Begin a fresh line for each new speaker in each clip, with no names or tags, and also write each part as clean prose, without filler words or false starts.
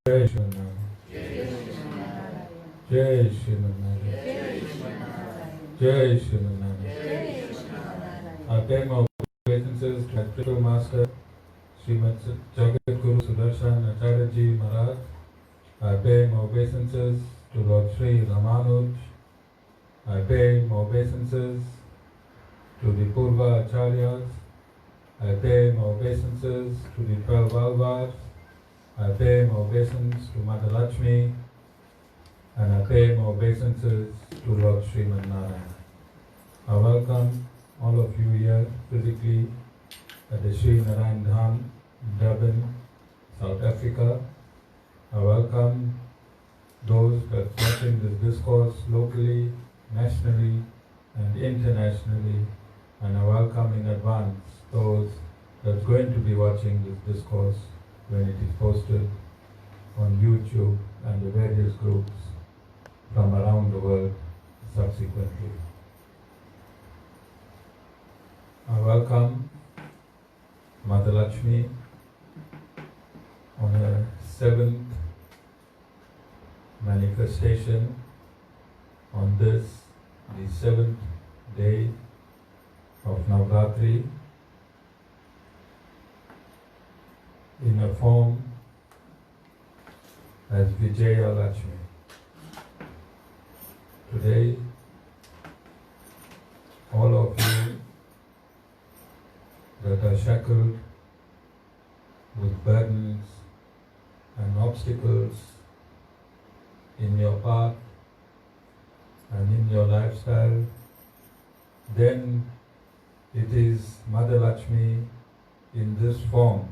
Jai Shri Narayan. Jai Shri Narayan. Jai Shri Narayan. I pay my obeisances to my spiritual master, Srimad Jagat Guru Sudarshan Acharyaji Maharaj. I pay my obeisances to Lord Sri Ramanuj. I pay my obeisances to the Purva Acharyas. I pay my obeisances to the 12 Alvars. I pay my obeisance to Mother Lakshmi, and I pay my obeisances to Lord Srimad Narayan. I welcome all of you here physically at the Sri Narayan Dham, Durban, South Africa. I welcome those that are watching this discourse locally, nationally, and internationally, and I welcome in advance those that are going to be watching this discourse when it is posted on YouTube and the various groups from around the world subsequently. I welcome Mother Lakshmi on her 7th manifestation on this, the 7th day of Navaratri, in a form as Vijaya Lakshmi. Today, all of you that are shackled with burdens and obstacles in your path and in your lifestyle, then it is Mother Lakshmi in this form,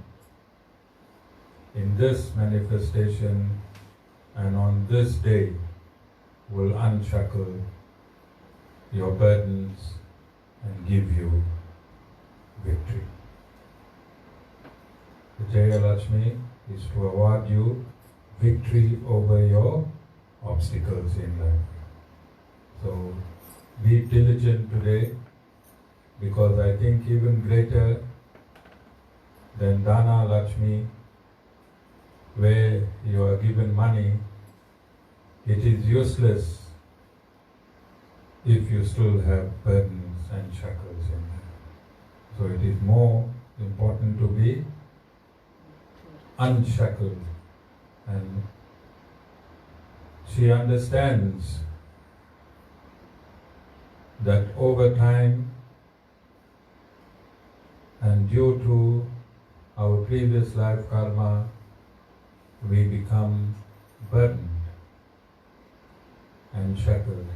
in this manifestation, and on this day will unshackle your burdens and give you victory. Vijaya Lakshmi is to award you victory over your obstacles in life. So be diligent today, because I think even greater than Dhana Lakshmi, where you are given money, it is useless if you still have burdens and shackles in you. So it is more important to be unshackled. And she understands that over time and due to our previous life karma, we become burdened and shackled.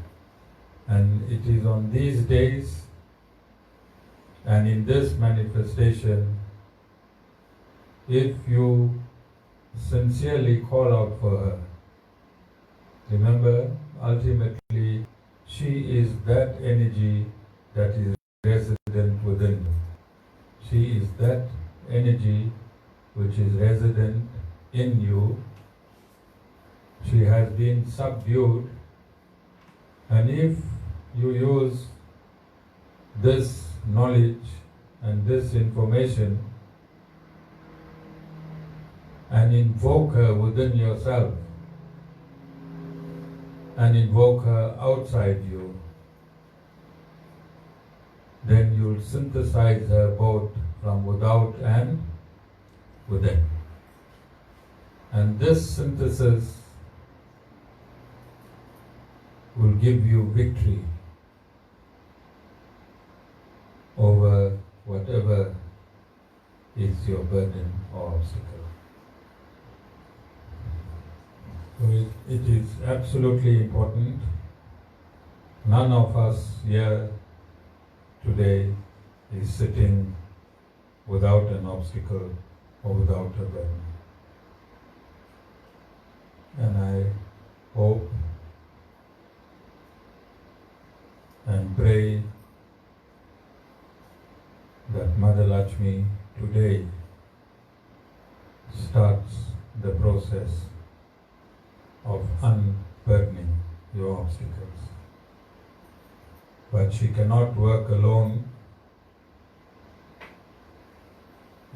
And it is on these days and in this manifestation, if you sincerely call out for her, remember, ultimately, she is that energy that is resident within you. She is that energy which is resident in you. She has been subdued, and if you use this knowledge and this information and invoke her within yourself and invoke her outside you, then you'll synthesize her both from without and within. And this synthesis will give you victory over whatever is your burden or obstacle. So it is absolutely important. None of us here today is sitting without an obstacle or without a burden. And I hope and pray that Mother Lakshmi today starts the process of unburdening your obstacles. But she cannot work alone.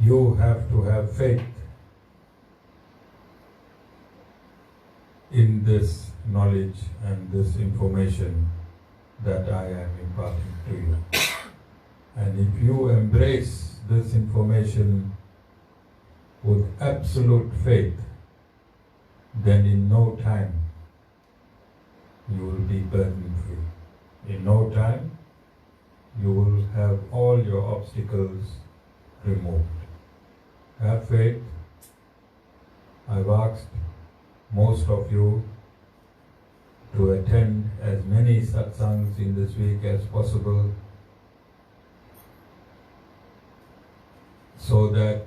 You have to have faith in this knowledge and this information that I am imparting to you. And if you embrace this information with absolute faith, then in no time you will be burden free. In no time you will have all your obstacles removed. Have faith. I've asked most of you to attend as many satsangs in this week as possible, so that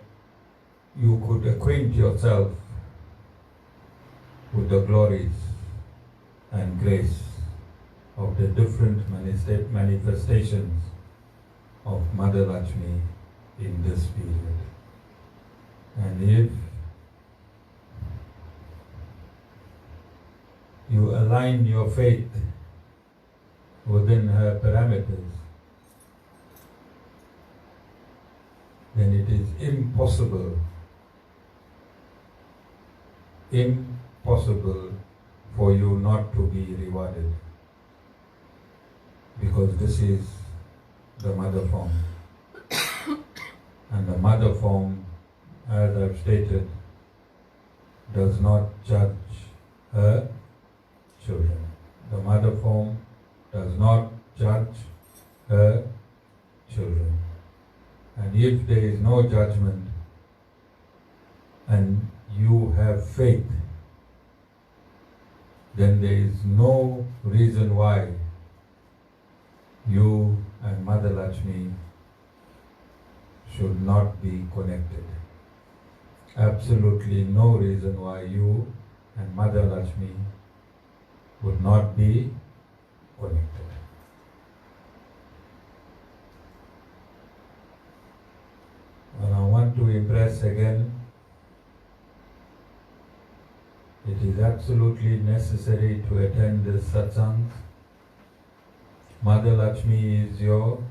you could acquaint yourself with the glories and grace of the different manifestations of Mother Lakshmi in this period. And if you align your faith within her parameters, then it is impossible for you not to be rewarded, because this is the mother form. And the mother form, as I've stated, does not judge her children. The mother form does not judge her children. And if there is no judgment and you have faith, then there is no reason why you and Mother Lakshmi should not be connected. Absolutely no reason why you and Mother Lakshmi would not be connected. And I want to impress again, it is absolutely necessary to attend this satsang. Mother Lakshmi is your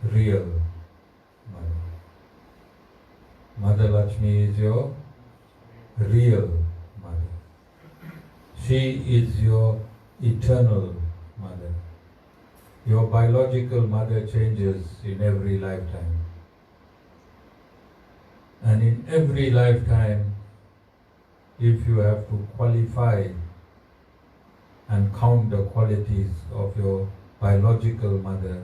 real mother. Mother Lakshmi is your real mother. She is your eternal mother. Your biological mother changes in every lifetime. And in every lifetime, if you have to qualify and count the qualities of your biological mother,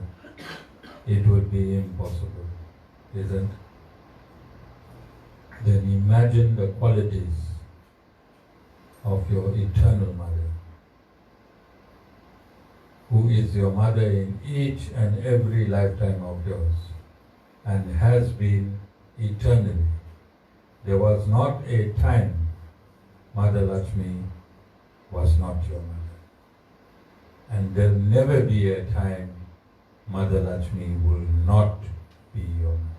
it would be impossible, isn't? Then imagine the qualities of your eternal mother, who is your mother in each and every lifetime of yours, and has been eternally. There was not a time Mother Lakshmi was not your mother. And there'll never be a time Mother Lakshmi will not be your mother.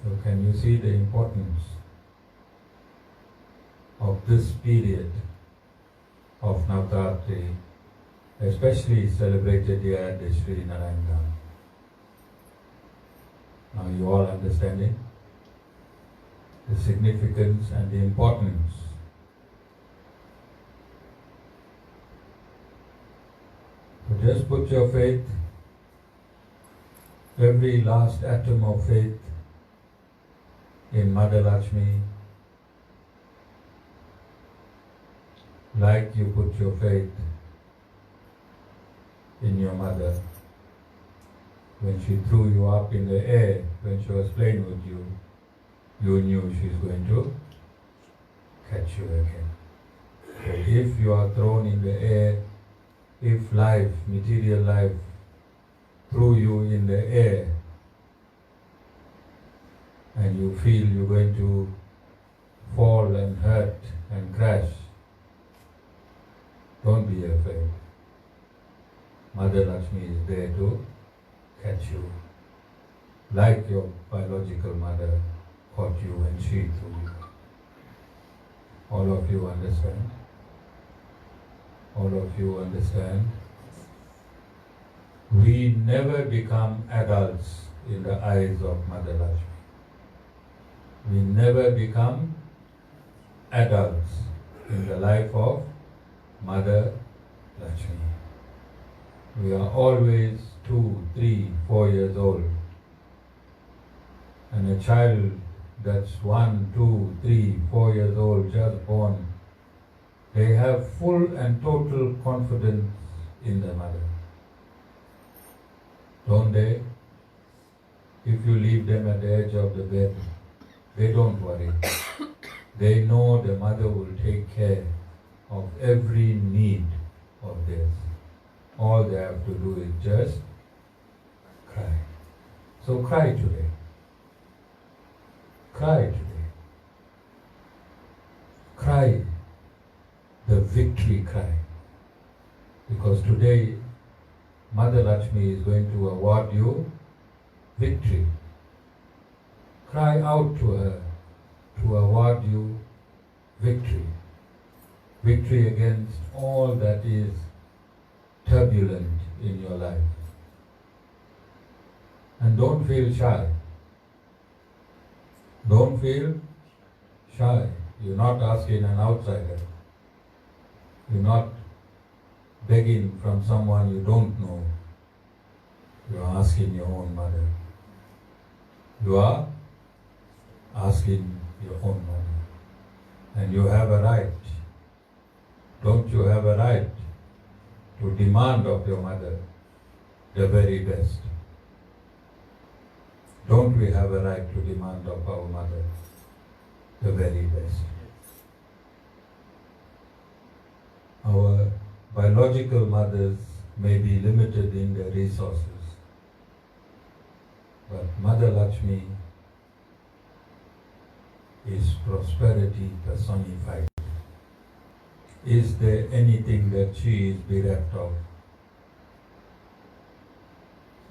So can you see the importance of this period of Navaratri, especially celebrated here at the Sri Narayan Dham? Now you all understanding the significance and the importance. So just put your faith, every last atom of faith, in Mother Lakshmi, like you put your faith in your mother. When she threw you up in the air, when she was playing with you, you knew she's going to catch you again. So if you are thrown in the air, if life, material life, threw you in the air, and you feel you're going to fall and hurt and crash, don't be afraid. Mother Lakshmi is there to catch you, like your biological mother caught you when she threw you. All of you understand? All of you understand? We never become adults in the eyes of Mother Lakshmi. we never become adults in the life of Mother Lakshmi. We are always 2, 3, 4 years old. And a child that's 1, 2, 3, 4 years old, just born, they have full and total confidence in their mother. Don't they? If you leave them at the edge of the bed, they don't worry. They know the mother will take care of every need of theirs. All they have to do is just cry. So cry today. Cry today. Cry the victory cry. Because today, Mother Lakshmi is going to award you victory. Cry out to her to award you victory. Victory against all that is turbulent in your life. And don't feel shy. Don't feel shy. You're not asking an outsider. You're not begging from someone you don't know. You're asking your own mother. You are asking your own mother. And you have a right. Don't you have a right to demand of your mother the very best? Don't we have a right to demand of our mother the very best? Our biological mothers may be limited in their resources, but Mother Lakshmi is prosperity personified. Is there anything that she is bereft of?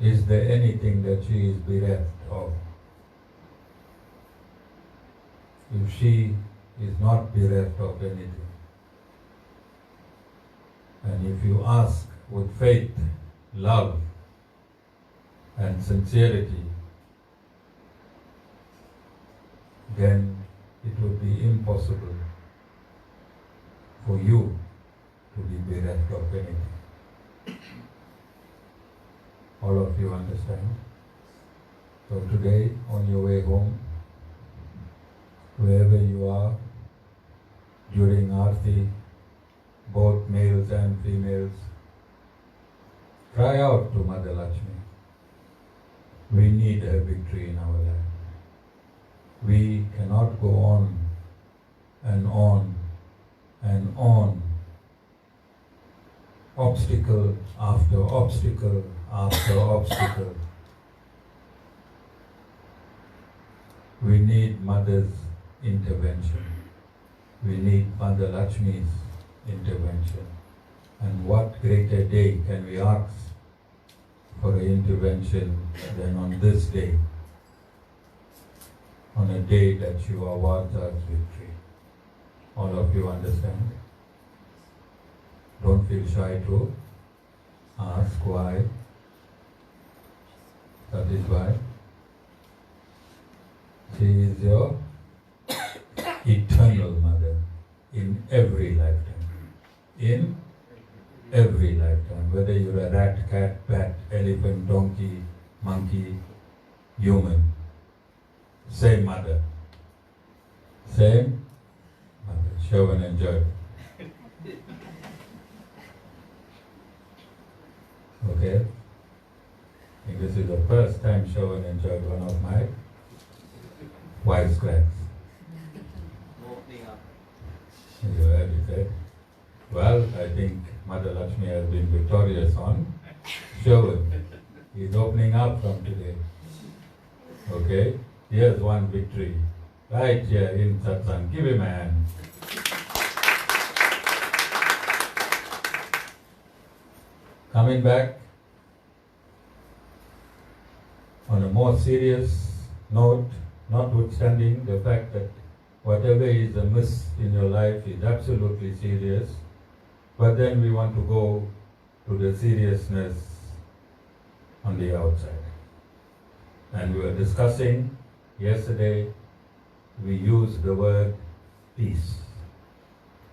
Is there anything that she is bereft of? If she is not bereft of anything, and if you ask with faith, love, and sincerity, then it would be impossible for you to be bereft of anything. All of you understand? So today, on your way home, wherever you are, during Aarti, both males and females, cry out to Mother Lakshmi. We need her victory in our life. We cannot go on and on and on, obstacle after obstacle after obstacle. We need Mother's intervention. We need Mother Lakshmi's intervention. And what greater day can we ask for an intervention than on this day, on a day that you awards us victory. All of you understand? Don't feel shy to ask why. That is why she is your eternal mother in every lifetime. In every lifetime. Whether you're a rat, cat, bat, elephant, donkey, monkey, human. Same mother. Same mother. Show and enjoy. Okay? I think this is the first time Show and enjoyed one of my wisecracks. You heard it, eh? Well, I think Mother Lakshmi has been victorious on Shyam. He's opening up from today. Okay? Here's one victory. Right here in Satsang. Give him a hand. Coming back on a more serious note, notwithstanding the fact that whatever is amiss in your life is absolutely serious, but then we want to go to the seriousness on the outside. And we were discussing yesterday we use the word peace.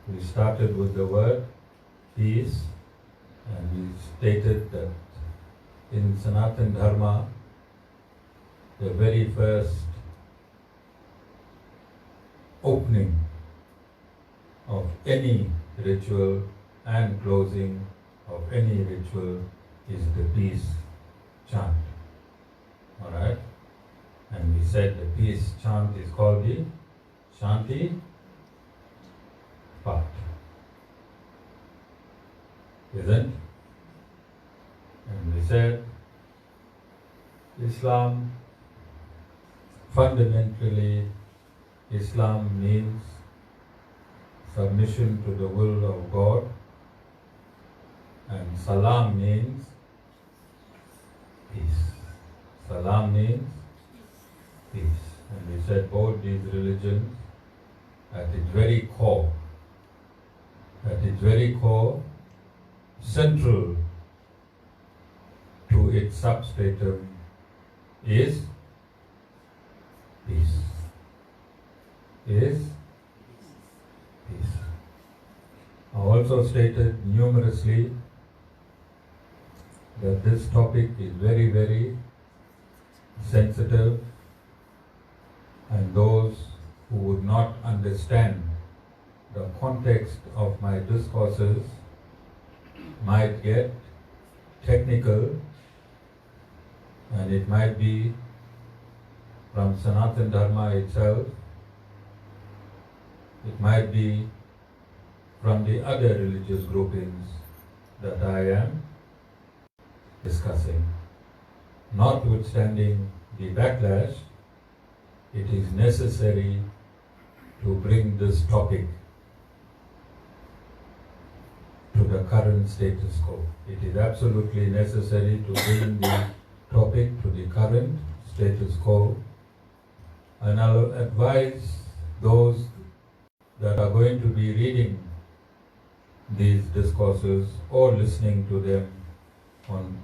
We started with the word peace, and we stated that in Sanatana Dharma, the very first opening of any ritual and closing of any ritual is the peace chant. Alright? And we said the peace chant is called the Shanti part. Isn't? And we said Islam, fundamentally, Islam means submission to the will of God, and Salam means peace. Salam means peace. And we said both these religions, at its very core, central to its substratum is peace. I also stated numerously that this topic is very, very sensitive, and those who would not understand the context of my discourses might get technical, and it might be from Sanatana Dharma itself, it might be from the other religious groupings that I am discussing. Notwithstanding the backlash, it is necessary to bring this topic to the current status quo. It is absolutely necessary to bring the topic to the current status quo, and I'll advise those that are going to be reading these discourses or listening to them on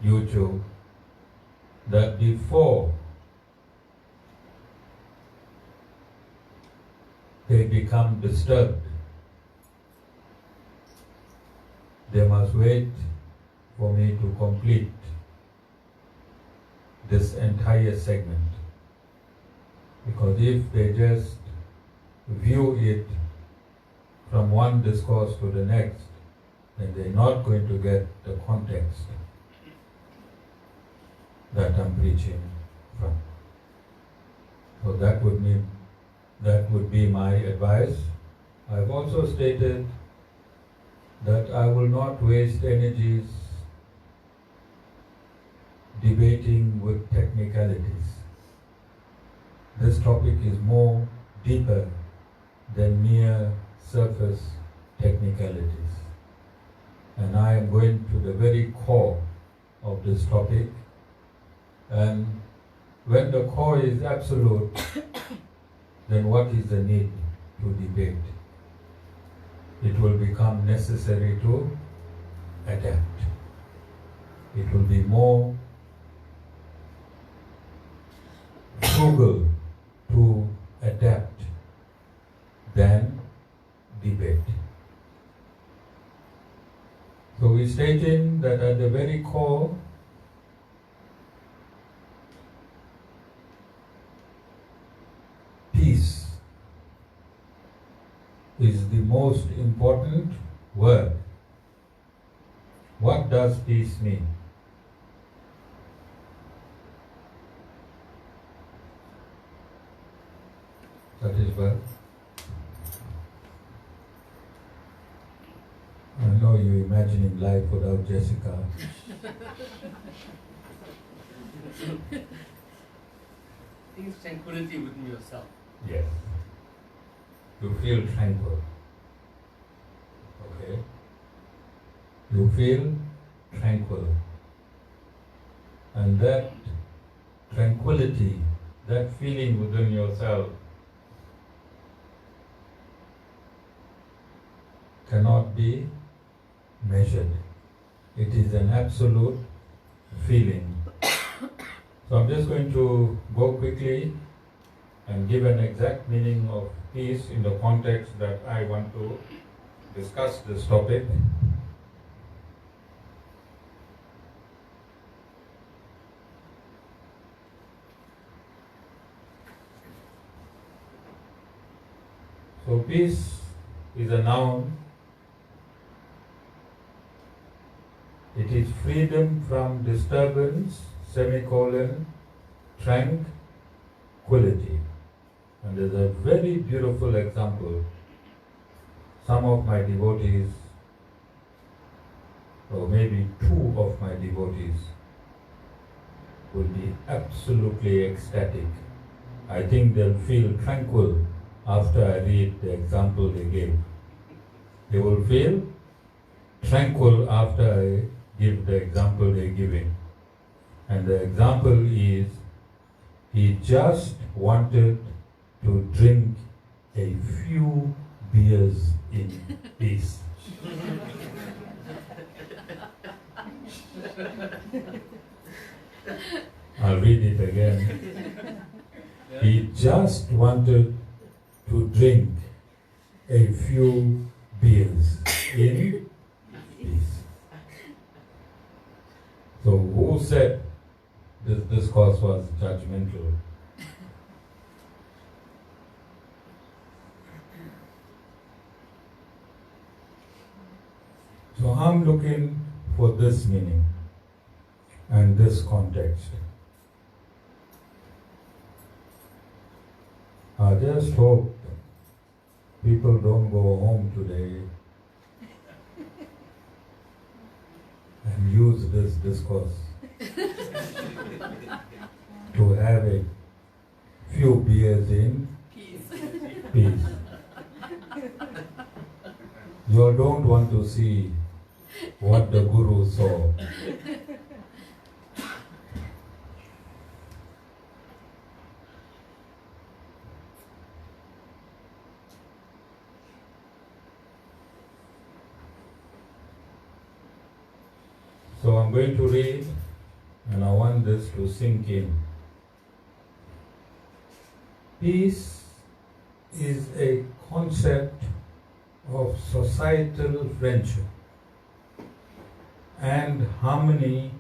YouTube that before they become disturbed, they must wait for me to complete this entire segment. Because if they just view it from one discourse to the next, then they're not going to get the context that I'm preaching from. So that would be my advice. I've also stated that I will not waste energies debating with technicalities. This topic is more deeper than mere surface technicalities. And I am going to the very core of this topic. And when the core is absolute, then what is the need to debate? It will become necessary to adapt. It will be more frugal to adapt than debate. So we stated that at the very core, peace is the most important word. What does peace mean? That is well. I know you're imagining life without Jessica.
I think it's tranquility within yourself.
Yes. You feel tranquil. Okay? You feel tranquil. And that tranquility, that feeling within yourself cannot be measured. It is an absolute feeling. So I'm just going to go quickly and give an exact meaning of peace in the context that I want to discuss this topic. So peace is a noun. It is freedom from disturbance, tranquility. And there's a very beautiful example. Some of my devotees, or maybe two of my devotees, will be absolutely ecstatic. I think they'll feel tranquil after I read the example they gave. They will feel tranquil after I give the example they're giving. And the example is, he just wanted to drink a few beers in peace. I'll read it again. He just wanted to drink a few beers in peace. So who said this discourse was judgmental? So I'm looking for this meaning and this context. I just hope people don't go home today and use this discourse to have a few beers in peace. You don't want to see what the Guru saw. So I'm going to read, and I want this to sink in. Peace is a concept of societal friendship and harmony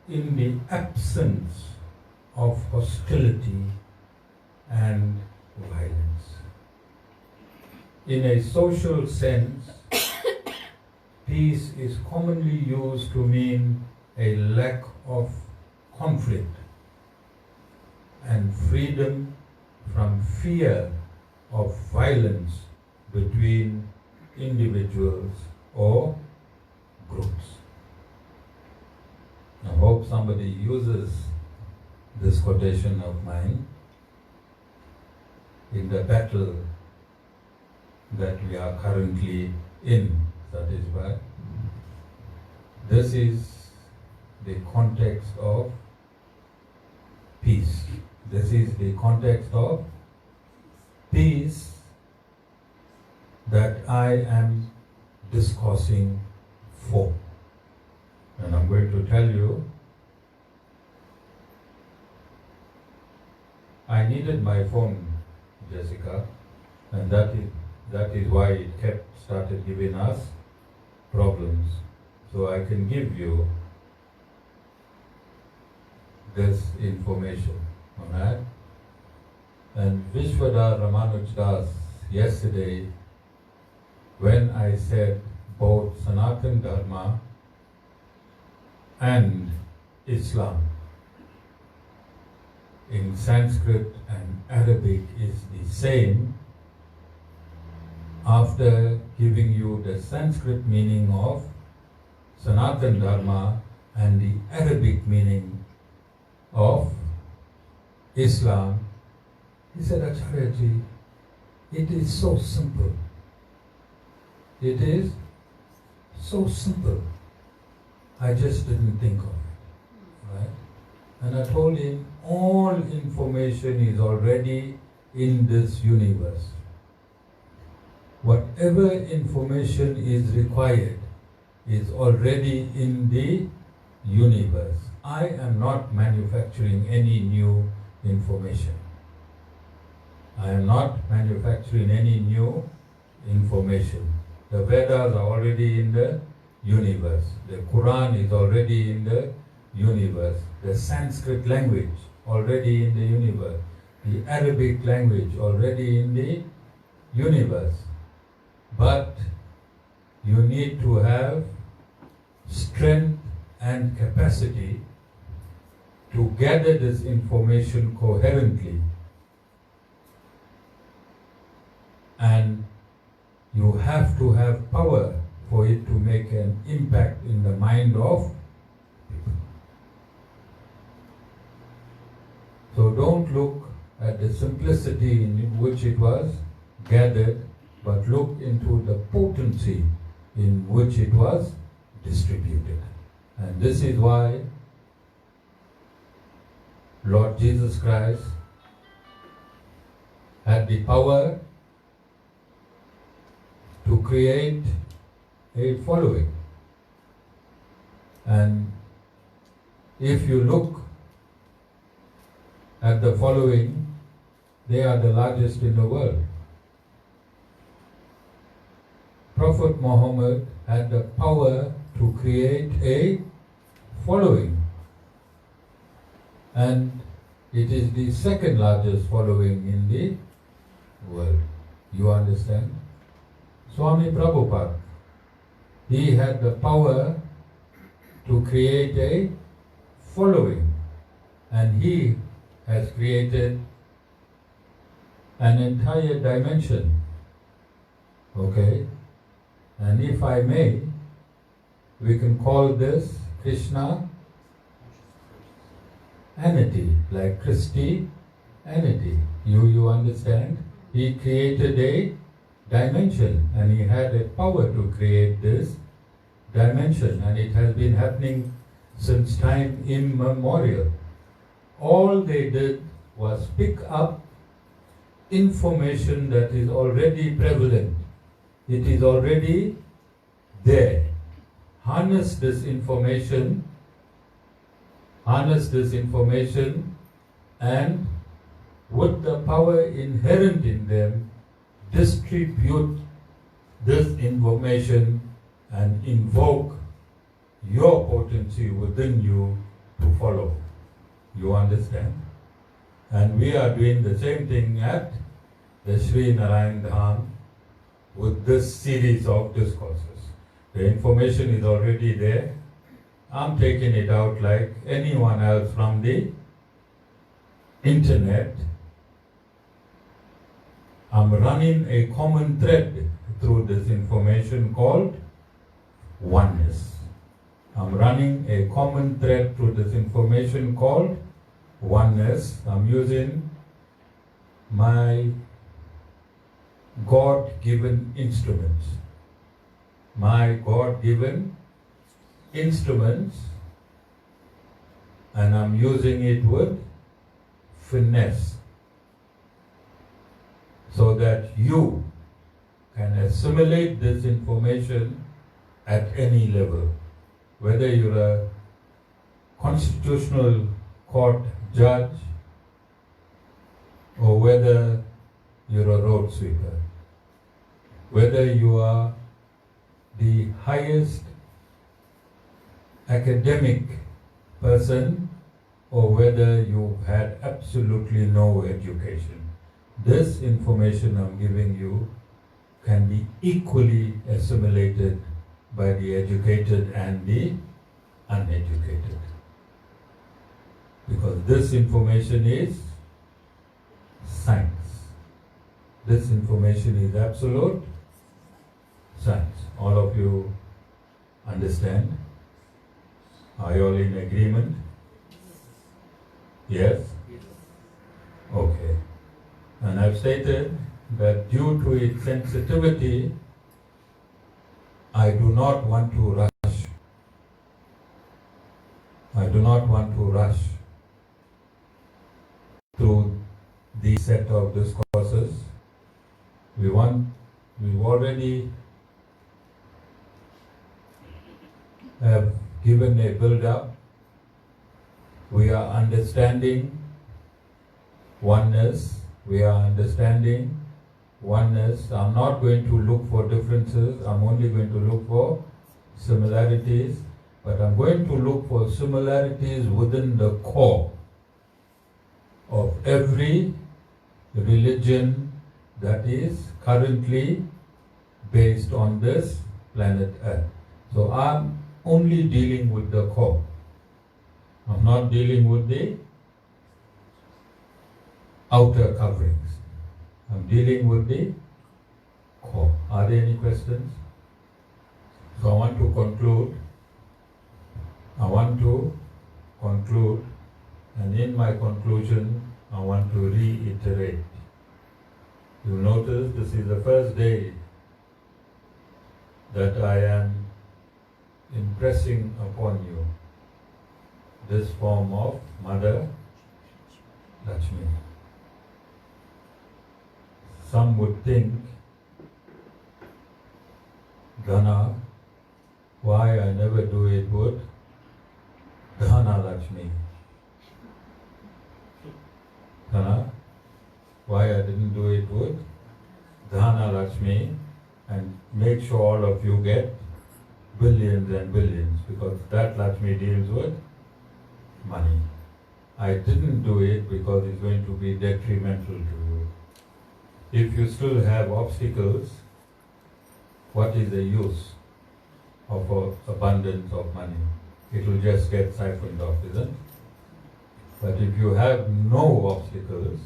in the absence of hostility and violence. In a social sense, peace is commonly used to mean a lack of conflict and freedom from fear of violence between individuals or groups. I hope somebody uses this quotation of mine in the battle that we are currently in. That is why this is the context of peace. This is the context of peace that I am discoursing for. And I'm going to tell you, I needed my phone, Jessica, and that is why it started giving us problems. So I can give you this information. Alright? And Vishwada Ramanuj Das yesterday, when I said both Sanatana Dharma and Islam in Sanskrit and Arabic is the same, after giving you the Sanskrit meaning of Sanatana Dharma and the Arabic meaning of Islam, he said, Acharyaji, it is so simple. It is so simple. I just didn't think of it. Right? And I told him, all information is already in this universe. Whatever information is required is already in the universe. I am not manufacturing any new information. I am not manufacturing any new information. The Vedas are already in the universe. The Quran is already in the universe. The Sanskrit language already in the universe. The Arabic language already in the universe. But you need to have strength and capacity to gather this information coherently, and you have to have power for it to make an impact in the mind of people. So don't look at the simplicity in which it was gathered, but look into the potency in which it was distributed. And this is why Lord Jesus Christ had the power to create a following. And if you look at the following, they are the largest in the world. Prophet Muhammad had the power to create a following, and it is the second largest following in the world. You understand? Swami Prabhupada, he had the power to create a following, and he has created an entire dimension. Okay? And if I may, we can call this Krishna Anity, like Christianity. You understand? He created a dimension, and he had a power to create this dimension, and it has been happening since time immemorial. All they did was pick up information that is already prevalent. It is already there. Harness this information, and with the power inherent in them, distribute this information and invoke your potency within you to follow. You understand? And we are doing the same thing at the Sri Narayan Dham with this series of discourses. The information is already there. I'm taking it out like anyone else from the internet. I'm running a common thread through this information called oneness. I'm running a common thread through this information called oneness. I'm using my God-given instruments. My God-given instruments, and I'm using it with finesse so that you can assimilate this information at any level, whether you're a constitutional court judge or whether you're a road sweeper, whether you are the highest academic person or whether you had absolutely no education. This information I'm giving you can be equally assimilated by the educated and the uneducated. Because this information is science. This information is absolute science. All of you understand? Are you all in agreement? Yes? Okay. And I've stated that due to its sensitivity, I do not want to rush. I do not want to rush through the set of discourses. We've already have given a build-up. We are understanding oneness, We are understanding oneness. I'm not going to look for differences. I'm only going to look for similarities. But I'm going to look for similarities within the core of every religion that is currently based on this planet Earth. So I'm only dealing with the core. I'm not dealing with the outer coverings. I'm dealing with the core. Are there any questions? So I want to conclude. And in my conclusion, I want to reiterate. You'll notice this is the first day that I am impressing upon you this form of Mother Lakshmi. Some would think, Dhana, why I never do it with Dhana Lakshmi. Dhana, why I didn't do it with Dhana Lakshmi and make sure all of you get billions and billions, because that Lakshmi deals with money. I didn't do it because it's going to be detrimental to you. If you still have obstacles, what is the use of abundance of money? It will just get siphoned off, isn't it? But if you have no obstacles,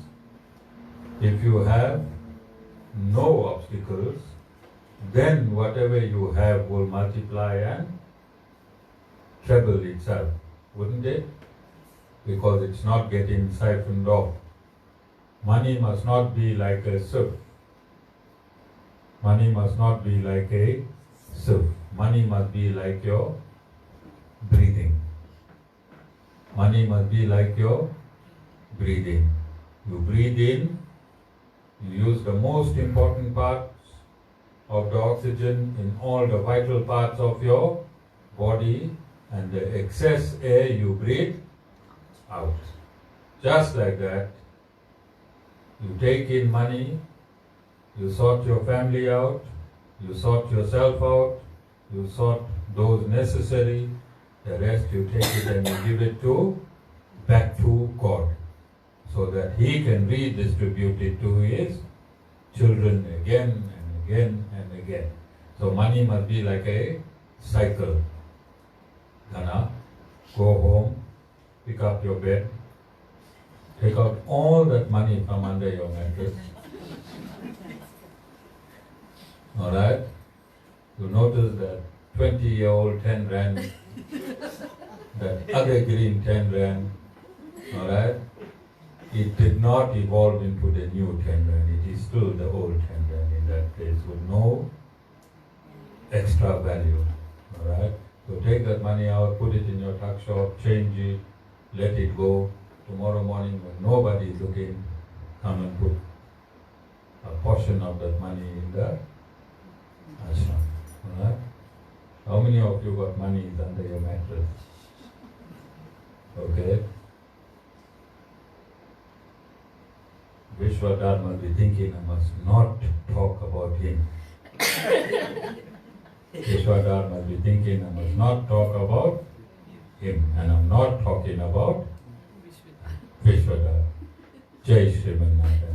then whatever you have will multiply and treble itself, wouldn't it? Because it's not getting siphoned off. Money must not be like a sieve. Money must not be like a sieve. Money must be like your breathing. Money must be like your breathing. You breathe in, you use the most important parts of the oxygen in all the vital parts of your body, and the excess air you breathe out. Just like that, you take in money, you sort your family out, you sort yourself out, you sort those necessary, the rest you take it and you give it back to God, so that He can redistribute it to His children again and again and again. So money must be like a cycle. Dhana, go home, pick up your bed, take out all that money from under your mattress. Alright? You notice that 20-year-old 10 rand, that other green 10 rand, alright? It did not evolve into the new 10 rand. It is still the old 10 rand in that place with no extra value. Alright? So take that money out, put it in your tuck shop, change it, let it go. Tomorrow morning when nobody is looking, come and put a portion of that money in the ashram. Alright? How many of you got money under your mattress? Okay. Vishwadhar must be thinking, I must not talk about him. Vishwadhar must be thinking, I must not talk about him. And I'm not talking about Vishwadhar. Jai Sriman Narayan.